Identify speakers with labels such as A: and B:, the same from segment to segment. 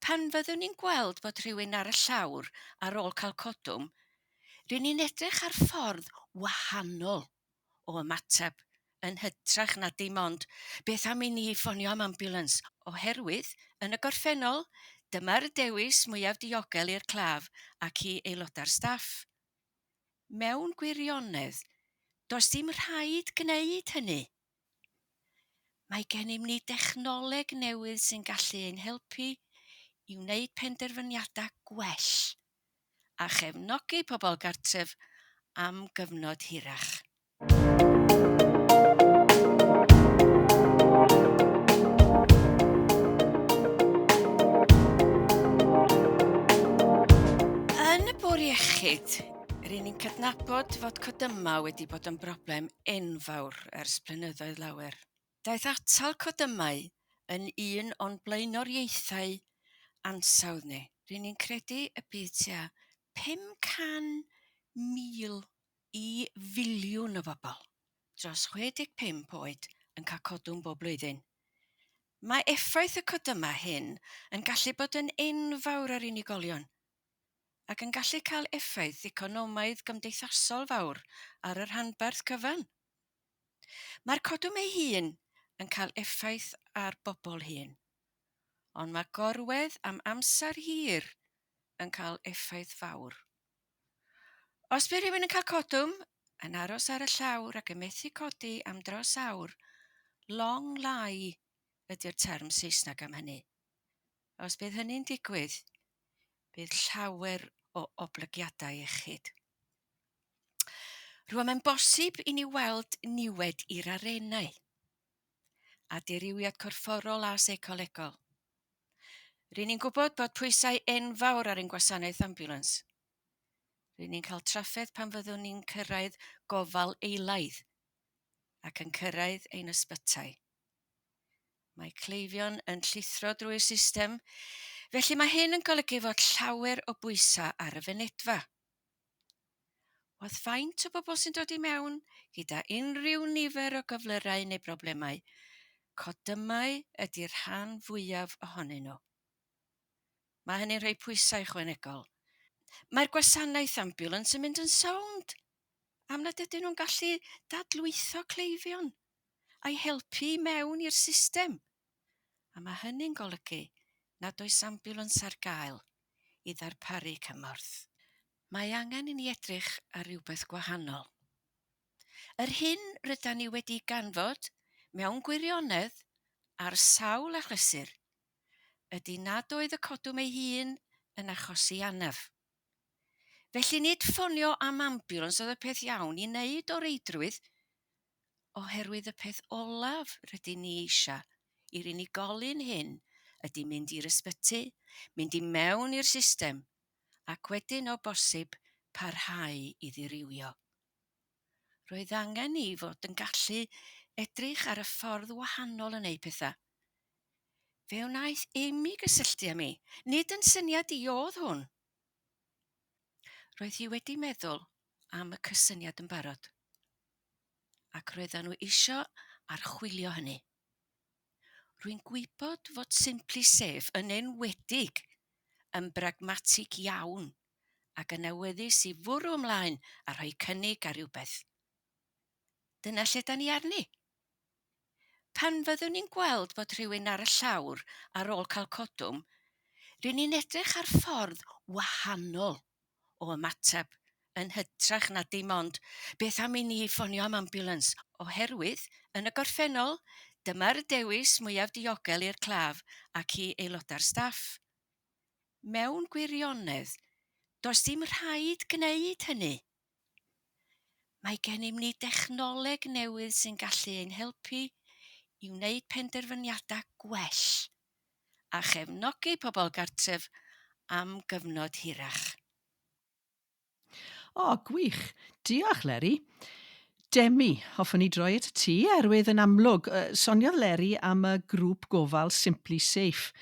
A: Pan fyddwn ni'n gweld bod rhywun ar y llawr ar ôl cael codwm, rydyn ni'n edrych ar ffordd wahanol o ymateb yn hytrach na dim ond beth am i ni ffonio am ambiwlans, oherwydd yn y gorffennol dyma'r dewis mwyaf diogel i'r claf ac i aelodau'r staff. Mewn gwirionedd, does dim rhaid gwneud hynny. Mae gennym ni dechnoleg newydd sy'n gallu ein helpu i wneud penderfyniadau gwell a chefnogi pobl gartref am gyfnod hirach. Yn y bwr iechyd, rydyn ni'n cydnabod fod codymau wedi bod yn broblem enfawr ers blynyddoedd lawer. Daeth atal codymau yn un o'n blaenoriaethau ansawdd ni. Rydyn ni'n credu y bydd tua 500,000 i filiwn o bobl dros 65 oed yn cael codwm bob blwyddyn. Mae effaith y codymau hyn yn gallu bod yn enfawr ar unigolion ac yn gallu cael effaith economaidd gymdeithasol fawr ar yr rhanbarth cyfan. Mae'r codwm ei hun yn cael effaith ar bobl hyn, ond mae gorwedd am amser hir yn cael effaith fawr. Os bydd rhywun yn cael codwm, yn aros ar y llawr ac yn methu codi am dros awr, long lie ydy'r term Saesneg am hynny. Os bydd hynny'n digwydd, bydd llawer o oblygiadau iechyd. Rwy'n mae'n bosib i ni weld niwed i'r arenau a diriwiad corfforol a seicolegol. Rydyn ni'n gwybod bod pwysau enfawr ar ein gwasanaeth ambiwlans. Rydyn ni'n cael trafod pan fyddwn ni'n cyrraedd gofal eilaidd ac yn cyrraedd ein ysbytau. Mae cleifion yn llithro drwy'r system, felly mae hyn yn golygu fod llawer o bwysau ar y fynedfa. Oedd faint o bobl sy'n dod i mewn gyda unrhyw nifer o gyflyrau neu broblemau, codymau ydy'r rhan fwyaf ohonyn nhw. Mae hynny'n rhoi pwysau ychwanegol. Mae'r gwasanaeth ambiwlans yn mynd yn sownd am nad ydyn nhw'n gallu dadlwytho cleifion a'i helpu mewn i'r system. A mae hynny'n golygu nad oes ambiwlans ar gael i ddarparu cymorth. Mae angen i ni edrych ar rhywbeth gwahanol. Yr hyn rydyn ni wedi ganfod mewn gwirionedd ar sawl achlysur ydy nad oedd y codwm ei hun yn achosi anaf. Felly nid ffonio am ambiwlans oedd y peth iawn i wneud o reidrwydd, oherwydd y peth olaf rydyn ni eisiau i'r unigolyn hyn ydy mynd i'r ysbyty, mynd i mewn i'r system ac wedyn o bosib parhau i ddirywio. Roedd angen ni fod yn gallu edrych ar y ffordd wahanol yn ei pethau. Fe wnaeth Amy gysylltu â mi, nid yn syniad i oedd hwn. Roedd hi wedi meddwl am y cysyniad yn barod, ac roedden nhw eisiau archwilio hynny. Rwy'n gwybod fod SimpliSafe yn enwedig yn bragmatig iawn ac yn awyddus i fwrw ymlaen a rhoi cynnig ar rhywbeth. Dyna lle da ni arni. Pan fyddwn ni'n gweld bod rhywun ar y llawr ar ôl cael codwm, rydyn ni'n edrych ar ffordd wahanol o ymateb yn hytrach na dim ond beth am i ni ffonio am ambiwlans, oherwydd yn y gorffennol dyma'r dewis mwyaf diogel i'r claf ac i aelodau'r staff. Mewn gwirionedd, does dim rhaid gwneud hynny. Mae gennym ni dechnoleg newydd sy'n gallu ein helpu i wneud penderfyniadau gwell a chefnogi pobl gartref am gyfnod hirach.
B: Gwych. Diolch, Leri. Demi, hoffwn i droi at y ti, erwydd yn amlwg, soniodd Leri am y grŵp gofal SimpliSafe.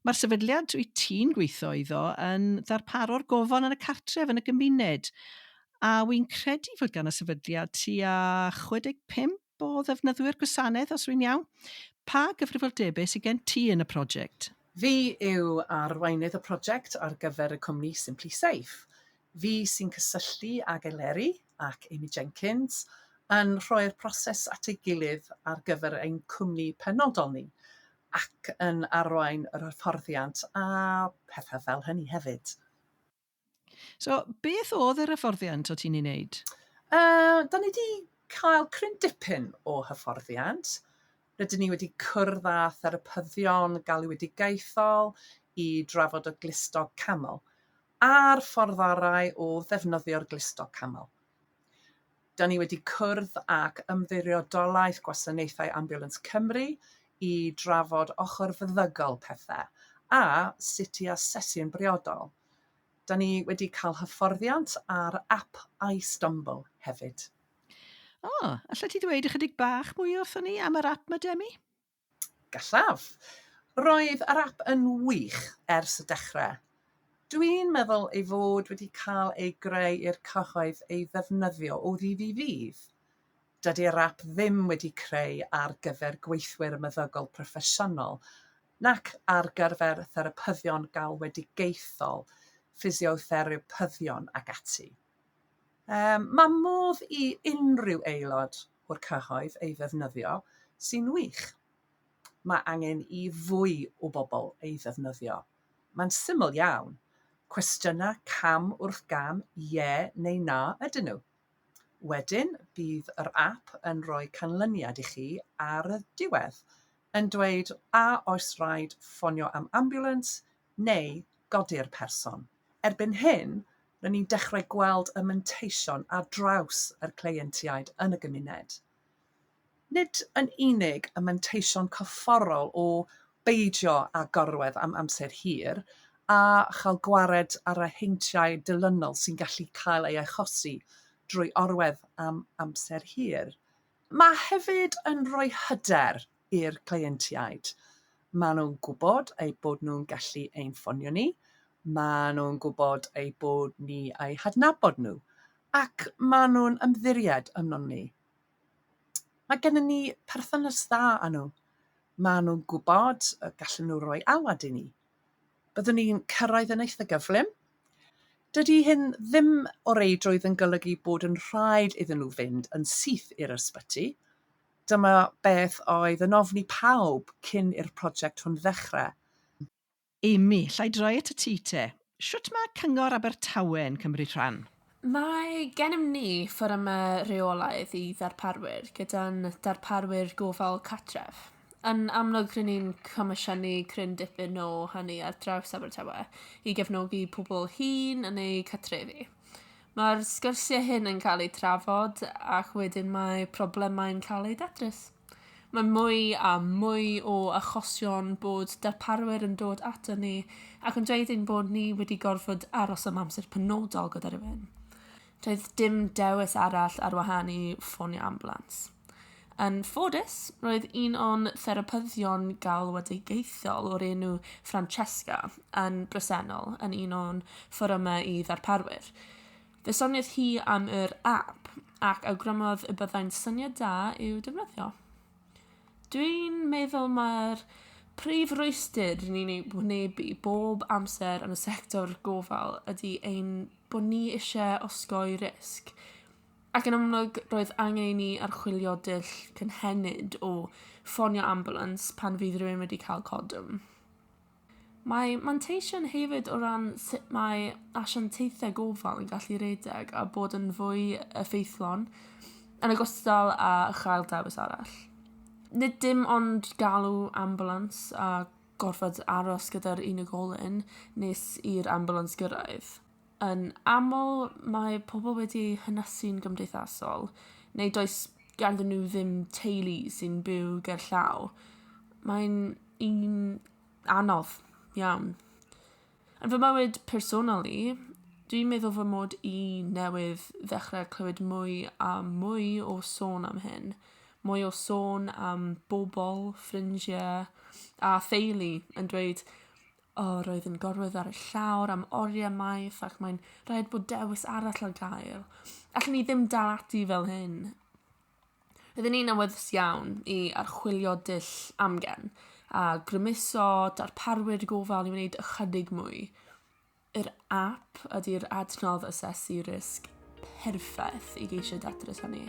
B: Mae'r sefydliad wyt ti'n gweithio iddo yn ddarparo'r gofal yn y cartref yn y gymuned. A wy'n credu fod gan y sefydliad tua 65 o ddefnyddwyr gwasanaeth, os wy'n iawn. Pa gyfrifoldebau sydd gen ti yn y prosiect?
C: Fi yw arweinydd y prosiect ar gyfer y cwmni Simply Safe. Fi sy'n cysylltu ag Eleri ac Amy Jenkins yn rhoi'r proses at ei gilydd ar gyfer ein cwmni penodol ni ac yn arwain yr hyfforddiant a pethau fel hynny hefyd.
B: So, beth oedd yr hyfforddiant o ti'n ei wneud?
C: Da ni wedi cael cryn dipyn o hyfforddiant. Rydyn ni wedi cwrdd â therapyddion galwedigaethol i drafod y glustog camel a'r fforddorau o ddefnyddio'r glustog camel. Da ni wedi cwrdd ac ymddiriodolaeth gwasanaethau ambiwlans Cymru i drafod ochr feddygol pethau a sut i asesu'n briodol. Da ni wedi cael hyfforddiant ar ap iStumble hefyd.
B: Alla ti ddweud ychydig bach mwy wrthon ni am yr ap mae Demi?
C: Gallaf. Roedd yr ap yn wych ers y dechrau. Dwi'n meddwl ei fod wedi cael ei greu i'r cyhoedd ei ddefnyddio o ddydd i ddydd. Dydy'r ap ddim wedi creu ar gyfer gweithwyr meddygol proffesiynol, nac ar gyfer therapyddion galwedigaethol, ffisiotherapeyddion ac ati. Mae modd i unrhyw aelod o'r cyhoedd ei ddefnyddio sy'n wych. Mae angen i fwy o bobl ei ddefnyddio. Mae'n syml iawn. Cwestiynau cam wrth gam, ie neu na ydyn nhw. Wedyn, bydd yr ap yn rhoi canlyniad i chi ar y diwedd, yn dweud a oes rhaid ffonio am ambiwlans neu godi'r person. Erbyn hyn, rydyn ni'n dechrau gweld y manteision ar draws yr cleientiaid yn y gymuned. Nid yn unig y manteision cyfforol o beidio â gorwedd am amser hir a chael gwared ar y heintiau dilynol sy'n gallu cael ei achosi drwy orwedd am amser hir. Mae hefyd yn rhoi hyder i'r cleientiaid. Maen nhw'n gwybod eu bod nhw'n gallu ein ffonio ni, maen nhw'n gwybod eu bod ni eu hadnabod nhw, ac maen nhw'n ymddiried yno ni. Mae gennym ni perthynas dda â nhw. Maen nhw'n gwybod y gallen nhw roi alwad i ni. Byddwn ni'n cyrraedd yn eitha gyflym. Dydy hyn ddim o reidrwydd yn golygu bod yn rhaid iddyn nhw fynd yn syth i'r ysbyty. Dyma beth oedd yn ofni pawb cyn i'r prosiect hwn ddechrau.
B: Amy, llai droi at y ti te. Sut mae Cyngor Abertawe yn cymryd rhan?
D: Mae gennym ni fforymau reolaidd i ddarparwyr gyda'n darparwyr gofal cartref. Yn amlwg rydyn ni'n comisiynu cryn dipyn o hynny ar draws Abertawe i gefnogi pobl hŷn yn eu cartrefi. Mae'r sgyrsiau hyn yn cael eu trafod ac wedyn mae problemau'n cael eu datrys. Mae mwy a mwy o achosion bod darparwyr yn dod ato ni ac yn dweud ein bod ni wedi gorfod aros am amser penodol gyda rhywun. Doedd dim dewis arall ar wahân i ffonio ambiwlans. Yn ffodus, roedd un o'n therapyddion galwedigaethol o'r enw Francesca yn bresennol yn un o'n fforymau i ddarparwyr. Fe soniodd hi am yr ap ac awgrymodd y byddai'n syniad da i'w defnyddio. Dwi'n meddwl mae'r prif rwystyr ni'n ei wynebu bob amser yn y sector gofal ydy ein bod ni eisiau osgoi risg. Ac yn amlwg roedd angen ni archwilio dull cynhenid o ffonio ambiwlans pan fydd rhywun wedi cael codwm. Mae manteision hefyd o ran sut mae asiantaethau gofal yn gallu redeg a bod yn fwy effeithlon yn ogystal â chael dewis arall. Nid dim ond galw ambiwlans a gorfod aros gyda'r unigolyn nes i'r ambiwlans gyrraedd. Yn aml mae pobl wedi hynysu'n gymdeithasol, neu does ganddyn nhw ddim teulu sy'n byw ger llaw. Mae'n un anodd iawn. Yn fy mywyd personol i, dwi'n meddwl fy mod i newydd ddechrau clywed mwy a mwy o sôn am hyn. Mwy o sôn am bobl, ffrindiau a theulu yn dweud roedd yn gorwedd ar y llawr am oriau maith ac mae'n rhaid bod dewis arall ar gael. Allen ni ddim dal ati fel hyn. Roedden ni'n awyddus iawn i archwilio dull amgen a grymuso darparwyr gofal i wneud ychydig mwy. Yr app ydy'r adnodd asesu risg perffaith i geisio datrys hynny.